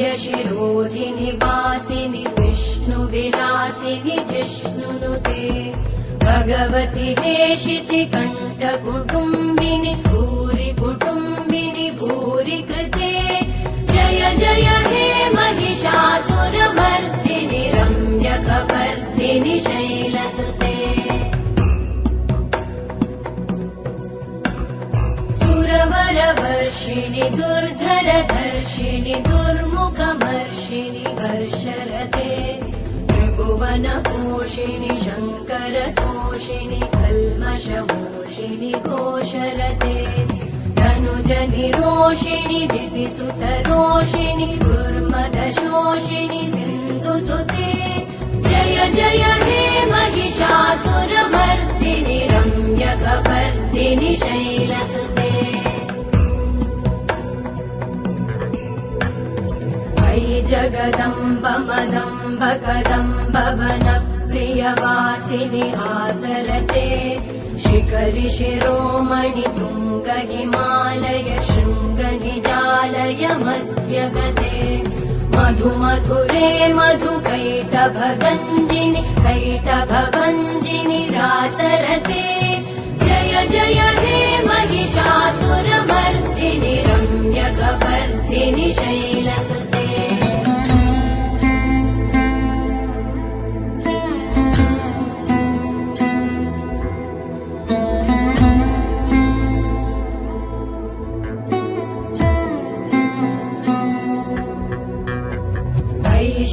अरविन्द्यशिरोधिनि वासिनि विष्णुविलासिनि जिष्णुनुते भगवति हेशिति कण्ठकुटुम्बिनि भूरि कुटुम्बिनि भूरि कृते जय जय हे महिषासुरमर्दिनि रम्यकपर्दिनि शैलसुते सुरवरवर्षिणि दुर्धरधर्षिणि दुर्मुखमर्षिणि वर्षरते त्रिभुवनपोषिणि शङ्करतोषिणि कल्मषमोषिणि घोषरते धनुजनिरोषिणि दितिसुतरोषिणि दुर्मदशोषिणि सिन्धुसुते जय जय हे महिषासुरमर्दिनि रम्यकपर्दिनि शैलसुते अयि जगदम्ब मदम्ब कदम्ब वनप्रियवासिनि हासरते शिखरि शिरोमणि तुङ्ग हिमालय शृङ्ग निजालय मध्यगते मधु मधुरे मधुकैटभगञ्जिनि कैटभभञ्जिनि रासरते जय जय हे महिषासुरमर्दिनि रम्यकपर्दिनि शैलसुते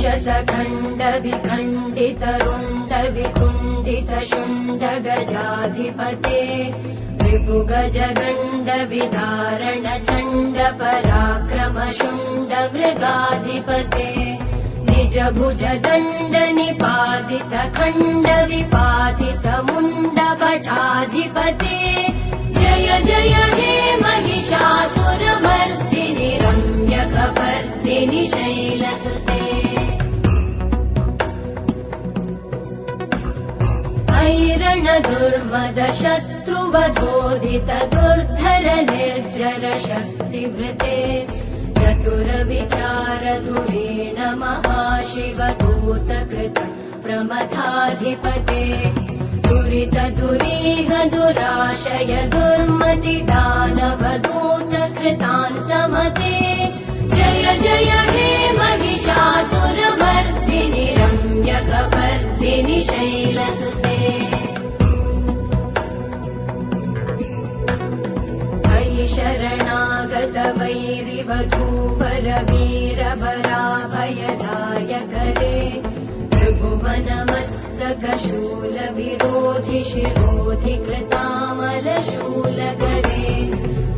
शतखण्ड विखण्डित रुण्ड विकुण्डित शुण्ड गजाधिपते रिपुगज गण्ड विदारण चण्ड पराक्रम शुण्ड मृगाधिपते निज भुज दण्ड निपातित खण्ड विपातित मुण्ड भटाधिपते जय जय हे महिषासुरमर्दिनि रम्यकपर्दिनि शैलसुते ऐरण दुर्मद शत्रुवधोदित दुर्धर निर्जर शक्तिभृते चतुर विचार धुरेण महाशिव दूतकृत प्रमथाधिपते दुरित दुरीह दुराशय दुर्मति दानव दूतकृतान्तमते जय जय हे महिषासुरमर्दिनि रम्यकपर्दिनि शैलसुते अयि शरणागत वैरिवधूवर वीरवराभयदायकरे त्रिभुवनमस्तक शूल विरोधि शिरोधि कृतामल शूलकरे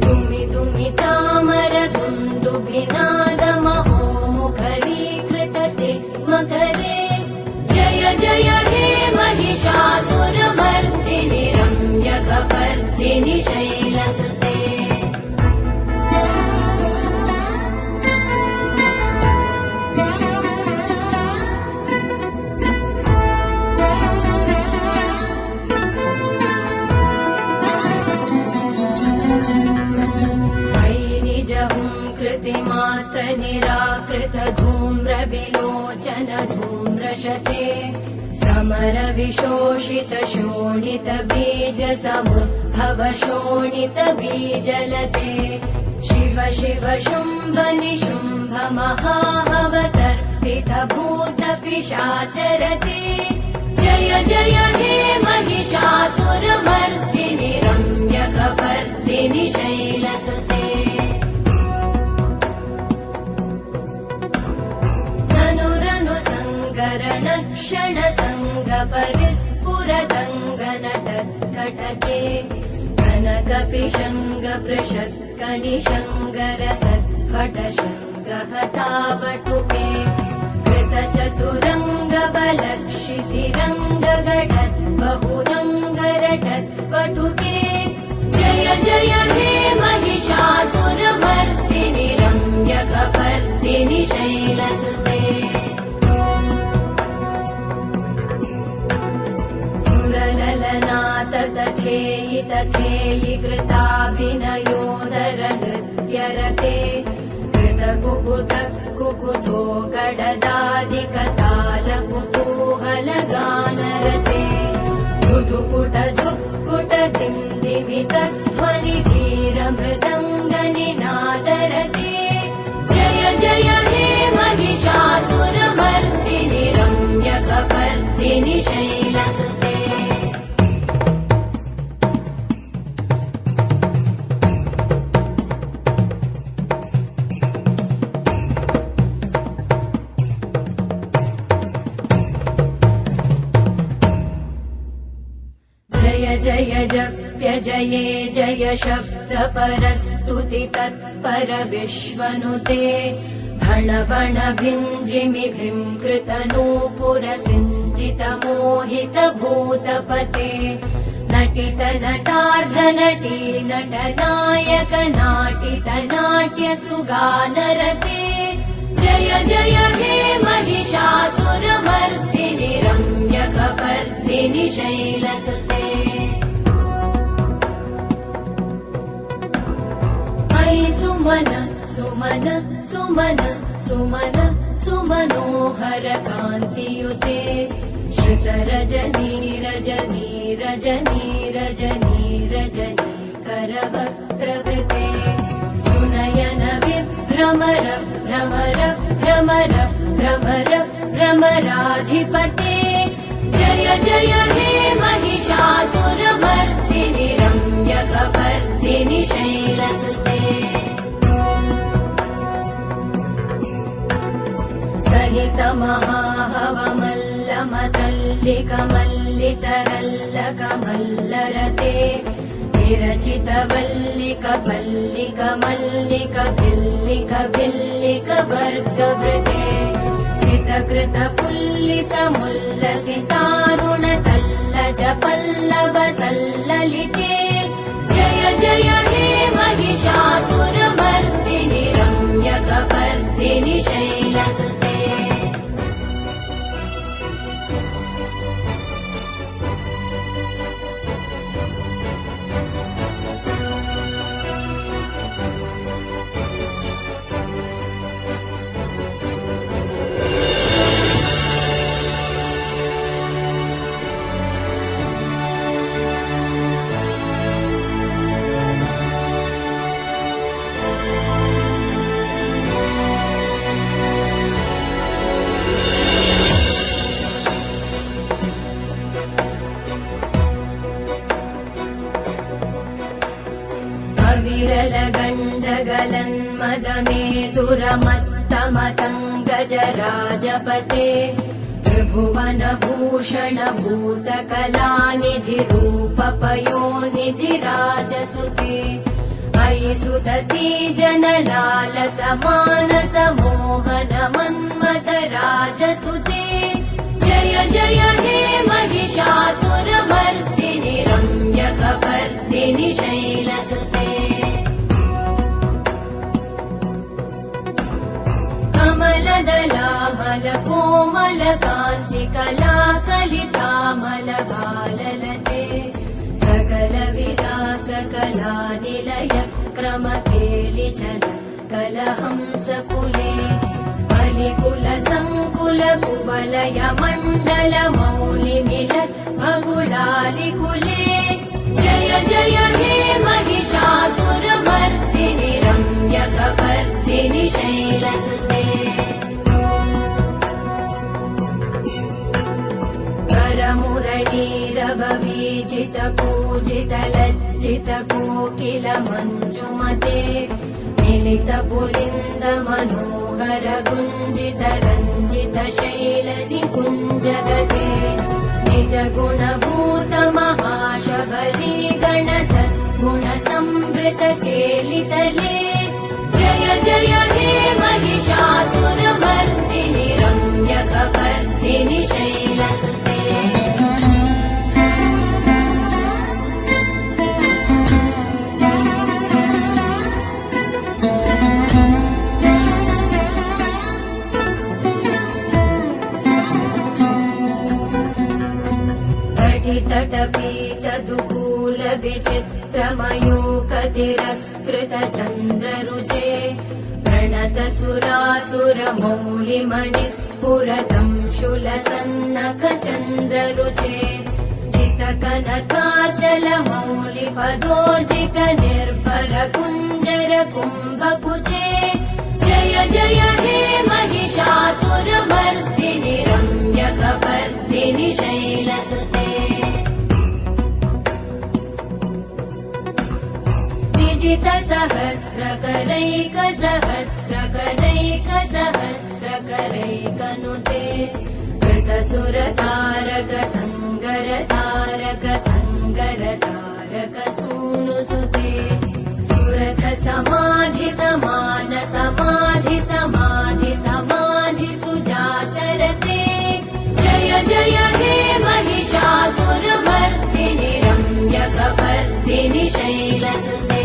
दुमि दुमि तामर दुन्दुभिनाद महो मुखरीकृतते मकरे जय जय हे महिषासुरमर्दिनि रम्यकपर्दिनि शैलसुते मात्र निराकृत धूम्र विलोचन धूम्रशते समर विशोषित शोणित बीज समुद्भव शोणित बीजलते शिव शिव शुम्भ निशुम्भ महाहवतर्पित भूत पिशाचरते जय जय हे महिषासुरमर्दिनि रम्यकपर्दिनि शैलसुते क्षण संग परिस्फुरदङ्गन तत्कटके कनकपिशङ्ग पृषत्कनिशङ्गर सत्फट शृङ्गहतावटुके कृतचतुरङ्ग बलक्षितिरङ्ग घटत् बहुरङ्गरटत्पटुके जय जय हे महिषासुरमर्दिनि रम्यकपर्दिनि शैलसुते तथेयि तथेयि कृताभिनयोदर नृत्यरते कृत कुकुत कुकुतो गडदादिकतालकुतूहलगानरते धुधुकुट धुक्कुट दिन्दिमितध्वनि धीरमृदङ्गनिनादरते जय जय हे महिषासुरमर्दिनि रम्यकपर्दिनि शैलसुते जय जप्य जये जय शब्द परस्तुति तत्पर विश्वनुते भण बण भिञ्जिमि भीङ्कृत नूपुर सिञ्चित मोहित भूतपते नटित नटार्ध नटी नट नायक नाटित नाट्य सुगानरते जय जय हे महिषासुरमर्दिनि रम्यकपर्दिनि शैलसुते सुमन सुमन सुमन सुमन सुमनोहर कान्तियुते श्रुत रजनी रजनी रजनी रजनी रजनी करवक्त्रवृते सुनयन विभ्रमर भ्रमर भ्रमर भ्रमर भ्रमराधिपते जय जय हे महिषासुरमर्दिनि रम्यकपर्दिनि शैलसुते सहित महाहवमल्लमतल्लिकमल्लितरल्लकमल्लरते विरचित वल्लिक पल्लिक मल्लिक भिल्लिक भिल्लिक वर्गवृते सितकृत पुल्लिस मुल्लसितारुण तल्लज पल्लव सल्ललिते जय जय हे महिषासुरमर्दिनि रम्यकपर्दिनि शैलसुते विरलगण्डगलन्मदमेदुरमत्तमतङ्गजराजपते त्रिभुवनभूषण भूतकलानिधिरूपपयोनिधिराजसुते अयि सुदती जनलालस मानस मोहन मन्मथ राजसुते जय जय हे महिषासुरमर्दिनि रम्यकपर्दिनि शैलसुते कमलदलामल कोमल कान्ति कलाकलितामल भाललते सकल विलास कलानिलय क्रम केलिचल कलहंसकुले बलिकुल संकुल कुवलय मण्डल मौलिमिलत् भगुलालिकुले जय जय हे महिषासुरमर्दिनि रम्यकपर्दिनि शैलसुते करमुरलीरववीजित कूजित लज्जित कोकिल मञ्जुमते मिलित पुलिन्द मनोहर गुञ्जित रञ्जित शैल निकुञ्जगते निज गुणभूत महाशबरी गण सद्गुण संवृत केलितले जय जय हे महिषासुरमर्दिनि रम्यकपर्दिनि शैलसुते तटपीतदुकूल विचित्रमयूख तिरस्कृत चन्द्ररुचे प्रण ऋणतसुरासुरमौलिमणिस्फुरतं शूलसन्नखचन्द्ररुचे चितकनकाचलमौलिपदोर्जित निर्भर कुञ्जर कुम्भकुचे जय जय हे महिषासुरमर्दिनि रम्यकपर्दिनि शैलसुते सहस्रकरैकसहस्रकरैकनुते कृतसुरतारक संगरतारक सूनुसुते सुरथ समाधि समान समाधि समाधि समाधि सुजातरते जय जय हे महिषासुरमर्दिनि रम्यकपर्दिनि शैलसुते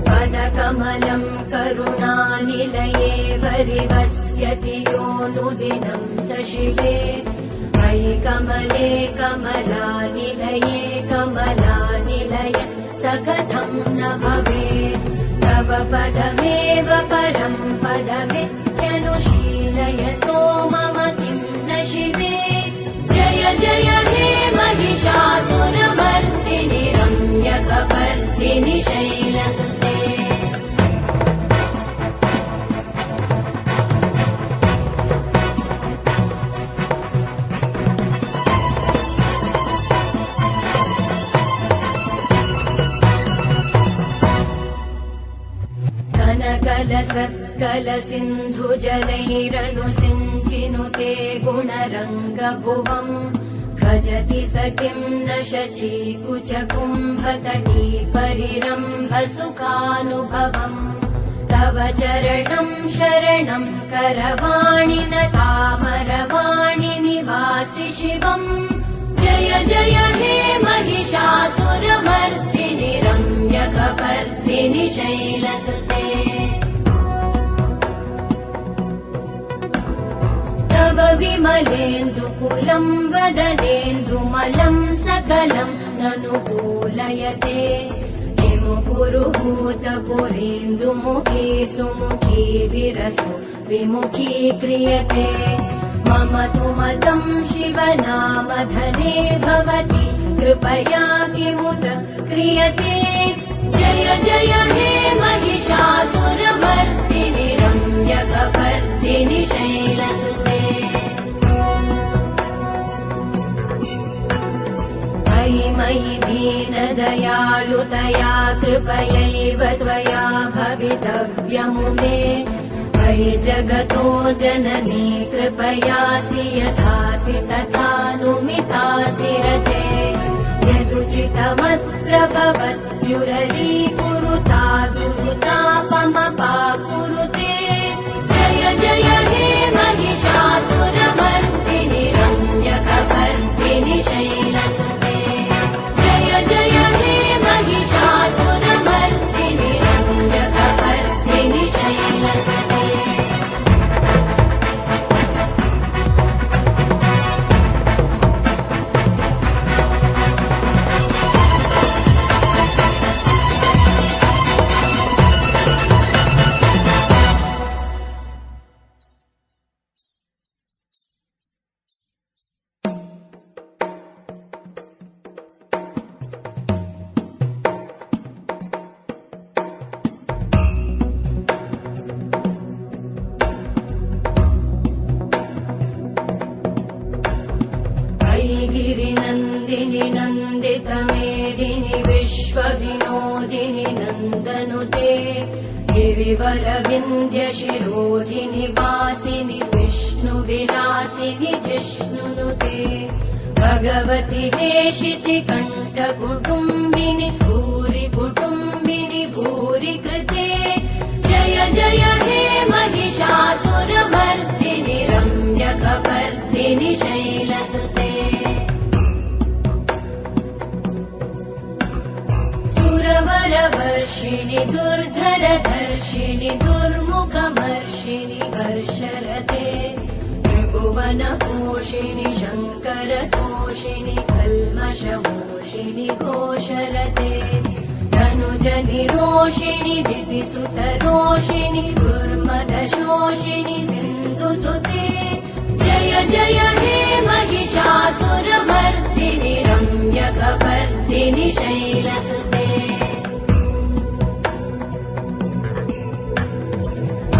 पदकमलं करुणानिलये वरिवस्यति योऽनुदिनं स शिवे मयि कमले कमलानिलये कमलानिलय स कथं न भवेत् तव पदमेव परं पदमित्यनुशीलयतो मम किं न शिवे जय जय हे महिषासुरमर्दिनि रम्यकपर्दिनि शैलसुते कनकलसत्कलसिन्धुजलैरनुसिञ्चिनुते गुणरङ्गभुवम् भजति स किं न शचीकुचकुम्भतटी परिरम्भसुखानुभवम् तव चरणं शरणं करवाणि न तामरवाणि निवासि शिवम् जय जय हे महिषासुरमर्दिनि रम्यकपर्दिनि शैलसुते तव विमलेन्दुकुलं वदनेन्दुमलं सकलं ननुकूलयते किमु पुरुहूतपुरेन्दुमुखी सुमुखी विरसो विमुखी क्रियते मम तु मतं शिवनामधने भवति कृपया किमुत क्रियते जय जय हे महिषासुरमर्दिनि रम्यकपर्दिनि शैलसुते मयि दीनदयालुतया कृपयैव त्वया भवितव्यमुमे मयि जगतो जननी कृपयासि यथासि तथानुमितासि रते यदुचितमत्र भवत्युररीकुरुता दुरुतापमपाकुरुते जय जय हे महिषासुरमर्दिनि रम्यकपर्दिनि शैलसुते जय जय हे महिषासुरमर्दिनि रम्यकपर्दिनि शैलसुते नन्दितमेदिनि विश्वविनोदिनि नन्दनुते गिरिवरविन्द्यशिरोधिनि वासिनि विष्णुविलासिनि जिष्णुनुते भगवति हेशिति कण्ठकुटुम्बिनि भूरि कुटुम्बिनि भूरि कृते जय जय हे महिषासुरमर्दिनि रम्यकपर्दिनि शैलसुते सुरवरवर्षिणि दुर्धरधर्षिणि दुर्मुखमर्षिणि वर्षरते त्रिभुवनपोषिणि शङ्करतोषिणि कल्मषमोषिणि घोषरते धनुजनि तोषिणि दितिसुतरोषिणि दुर्मदशोषिणि सिन्धुसुते जय जय हे महिषासुरमर्दिनि रम्यकपर्दिनि शैलसुते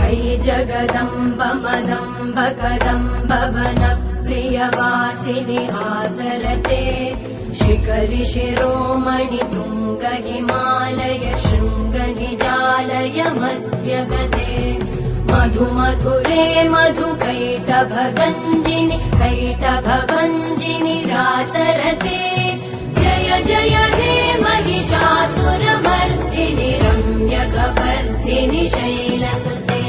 अयि जगदम्ब मदम्ब कदम्ब वनप्रियवासिनि आसरते शिखरि शिरोमणि तुङ्ग हिमालय शृङ्ग निजालय मध्यगते मधु मधुरे मधुकैटभगञ्जिनि कैटभभञ्जिनि रासरते जय जय हे महिषासुरमर्दिनि रम्यकपर्दिनि शैलसुते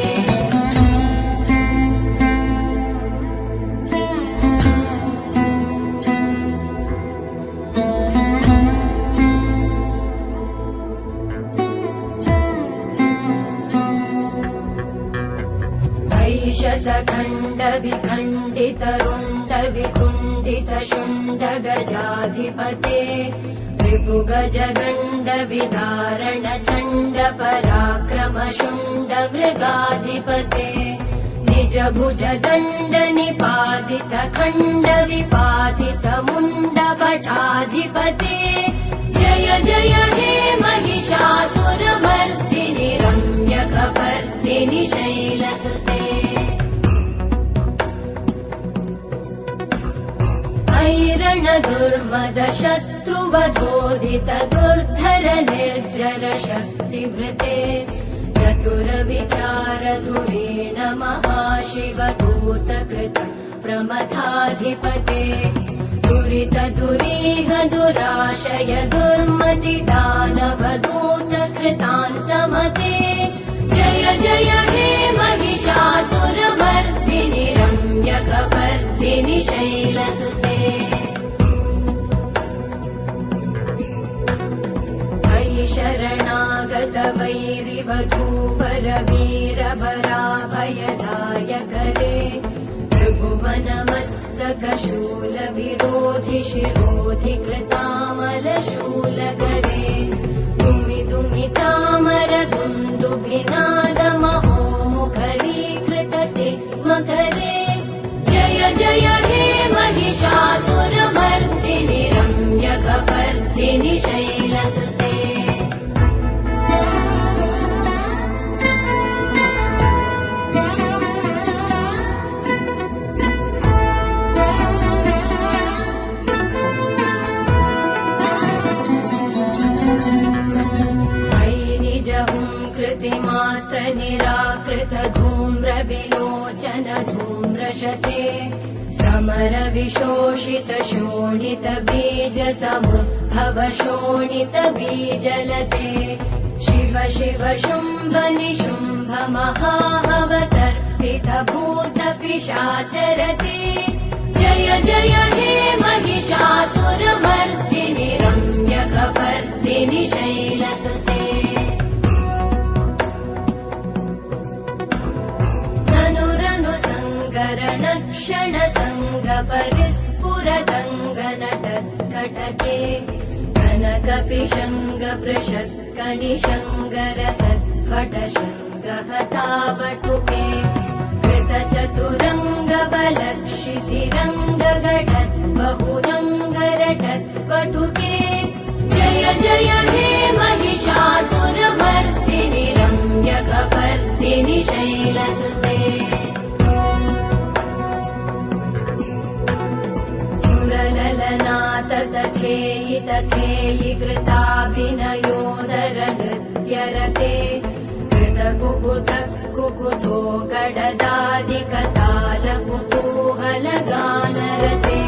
शतखण्ड विखण्डित रुण्ड विकुण्डित शुण्ड गजाधिपते रिपु गज गण्ड विदारण चण्ड पराक्रम शुण्ड मृगाधिपते निज भुज दण्ड निपातित खण्ड विपातित मुण्ड भटाधिपते जय जय हे महिषासुरमर्दिनि रम्यकपर्दिनि शैलसुते ऐरण दुर्मद शत्रुवधोदित दुर्धर निर्जर शक्तिभृते चतुर विचार धुरेण महाशिव दूतकृत प्रमथाधिपते दुरित दुरीह दुराशय दुर्मति दानव दूत कृतान्तमते जय जय हे महिषासुरमर्दिनि रम्यकपर्दिनि शैलसुते अयि शरणागत वैरिवधूवर वीरवराभयदायकरे त्रिभुवनमस्तक शूल विरोधि शिरोधि कृतामल शूलकरे दुमि दुमि तामर दुन्दुभिनाद महो मुखरीकृतते मकरे जय जय हे महिषासुरमर्दिनि रम्यकपर्दिनि शैलसुते मात्र निराकृत धूम्र विलोचन धूम्रशते समर विशोषित शोणित बीज समुद्भव शोणित बीजलते शिव शिव शुम्भ निशुम्भ महाहवतर्पित भूत पिशाचरते जय जय हे महिषासुरमर्दिनि रम्यकपर्दिनि शैलसुते क्षण संग परिस्फुरदङ्गनटत्कटके कनकपिशङ्ग पृषत्कणिशङ्गर सद्भट शृङ्गहतावटुके कृतचतुरङ्ग बलक्षितिरङ्ग घटत् बहुरङ्गरटत्पटुके जय जय हे महिषासुरमर्दिनि रम्यकपर्दिनि शैलसुते तथेयि तथेयि कृताभिनयोदर नृत्यरते कृतकुकुत कुकुतो गडदादिकताल कुतूहल गानरते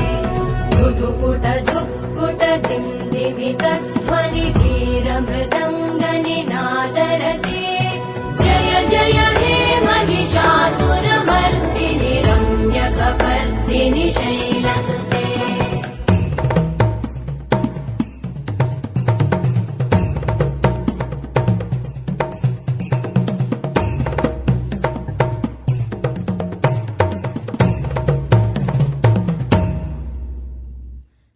धुधुकुट धुक्कुट दिन्दिमित ध्वनि धीर मृदङ्गनिनादरते जय जय हे महिषासुरमर्दिनि रम्यकपर्दिनि शैलसुते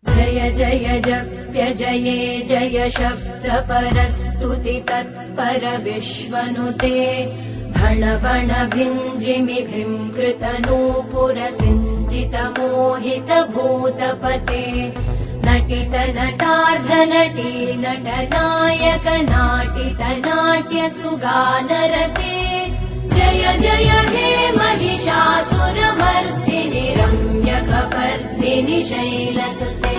जय जय जप्य जये जय शब्द परस्त स्तुति तत्पर विश्वनुते भण भण भिञ्जिमिभिम् कृतनूपुर सिञ्चित मोहित भूतपते नटित नटार्ध नटी नटनायक नाटित नाट्य सुगानरते जय जय हे महिषासुरमर्दिनि रम्यकपर्दिनि शैलसुते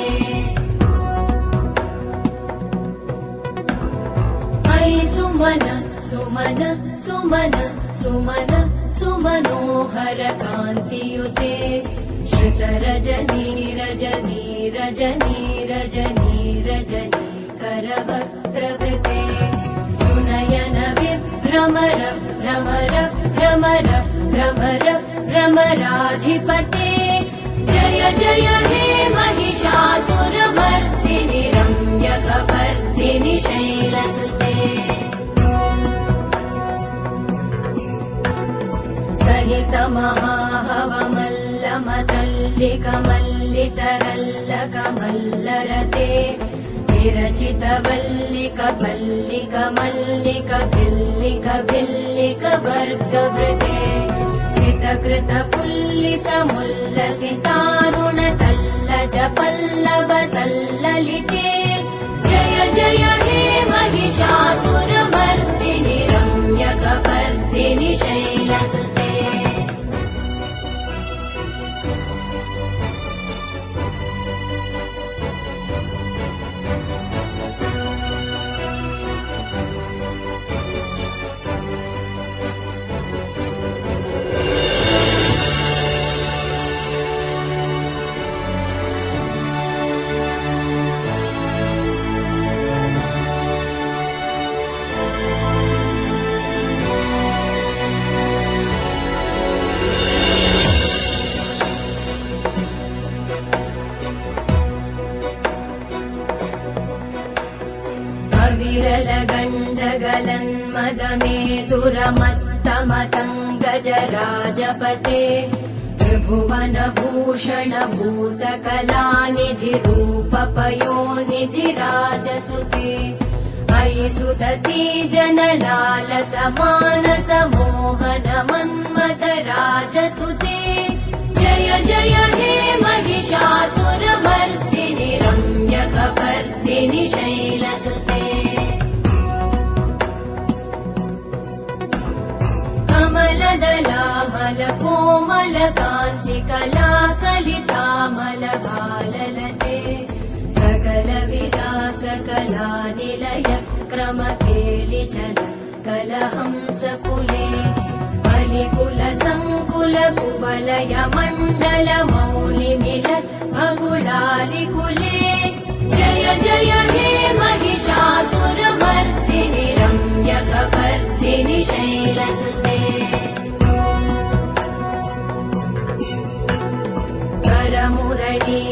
अयि सुमन सुमन सुमन सुमन सुमनोहर कान्तियुते श्रुत रजनी रजनी रजनी रजनी रजनी करवक्त्रवृते सुनयन विभ्रमर भ्रमर भ्रमर भ्रमर भ्रमराधिपते जय जय हे महिषासुरमर्दिनि रम्यकपर्दिनि शैलसुते सहित महाहवमल्लमतल्लिकमल्लितरल्लकमल्लरते विरचित वल्लिक वल्लिक मल्लिक भिल्लिक भिल्लिक वर्गवृते सितकृत पुल्लिस मुल्लसितारुण तल्लज पल्लव सल्ललिते जय जय हे महिषासुरमर्दिनि रम्यकपर्दिनि शैलसुते विरलगण्डगलन्मदमेदुरमत्तमतङ्गजराजपते त्रिभुवनभूषण भूतकलानिधिरूपपयोनिधिराजसुते अयि सुदती जनलालस मानस मोहन मन्मथ राजसुते जय जय हे महिषासुरमर्दिनि रम्यकपर्दिनि शैलसुते कमलदलामल कोमल कान्तिकला कलितामल भाललते सकल विलास कला निलय क्रम केलिचल कलहंस कुले बलिकुल संकुल कुवलय मण्डल मौलि मिलत् भकुलालिकुले जय जय हे महिषासुरमर्दिनि रम्यकपर्दिनि शैलसुते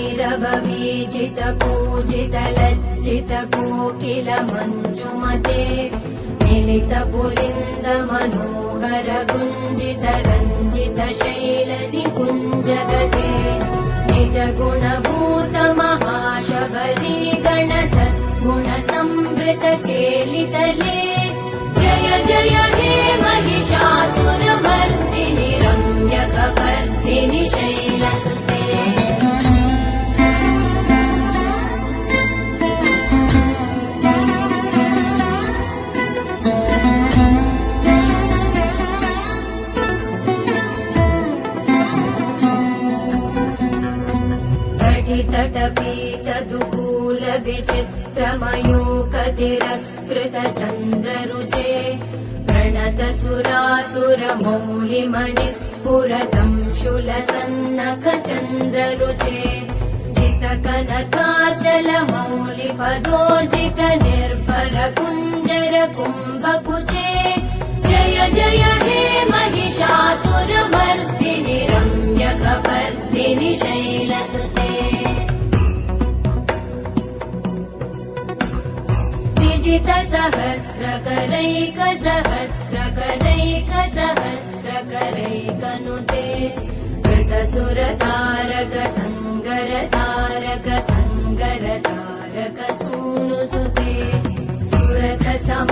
करमुरळीरववीजित कूजित लज्जित कोकिल मञ्जुमते मिलित पुलिन्द मनोहर गुञ्जित रञ्जित शैल निकुञ्जगते निज गुणभूत महाशबरी गण सद्गुण संवृत केलितले जय जय हे महिषासुरमर्दिनि रम्यकपर्दिनि शैलसुते तटपीतदुकूल विचित्रमयूकतिरस्कृत चन्द्ररुचे प्रणत सुरासुर मौलिमणिस्फुरतं शूलसन्नख चन्द्ररुचे चितकनकाचल मौलिपदोर्जित निर्भर कुञ्जर कुम्भकुचे जय जय हे महिषासुरमर्दिनि रम्यकपर्दिनि शैलसुते सहस्रकरैक सहस्रकरैक सहस्रकरैकनुते कृतसुरतारक संगर तारक सूनुसुते सुरथ सम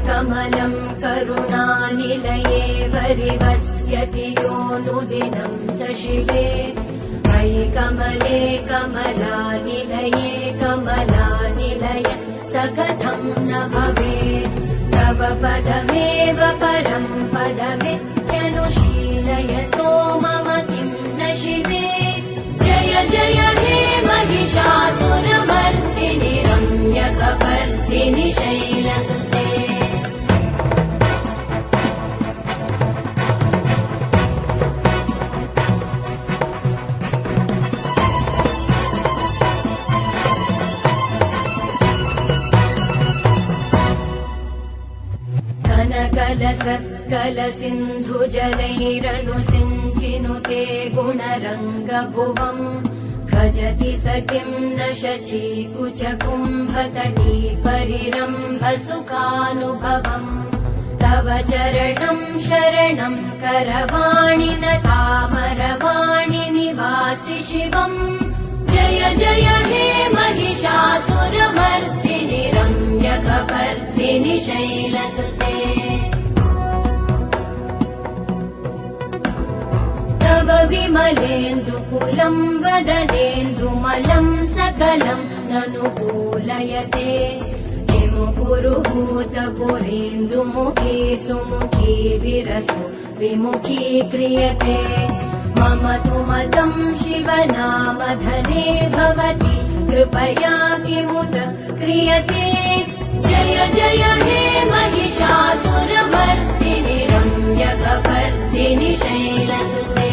कमलं करुणानिलये वरिवस्यति योऽनुदिनं स शिवे मयि कमले कमलानिलये कमलानिलय स कथं न भवेत् तव पदमेव परं पदमित्यनुशीलयतो मम किं न शिवे जय जय हे महिषासुरमर्दिनि रम्यकपर्दिनि शैलसुते कनकलसत्कलसिन्धुजलैरनुसिञ्चिनुते गुणरङ्गभुवम् भजति स किं न शचीकुचकुम्भतटी परिरम्भसुखानुभवम् तव चरणं शरणं करवाणि न तामरवाणि निवासि शिवम् जय जय हे महिषासुरमर्दिनि रम्यकपर्दिनि शैलसुते तव विमलेन्दुकुलं वदनेन्दुमलं सकलं ननुकूलयते किमु पुरुहूतपुरेन्दुमुखी सुमुखी विरसो विमुखी क्रियते मम तु मतं शिवनामधने भवति कृपया किमुत क्रियते जय जय हे महिषासुरमर्दिनि रम्यकपर्दिनि शैलसुते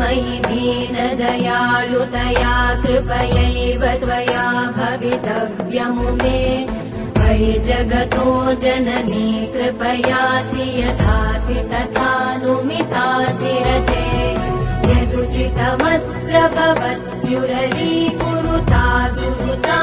मयि दीनदयालुतया कृपयैव त्वया भवितव्यमुमे मयि जगतो जननी कृपयासि यथासि तथानुमितासि रते यदुचितमत्र भवत्युररीकुरुता दुरुता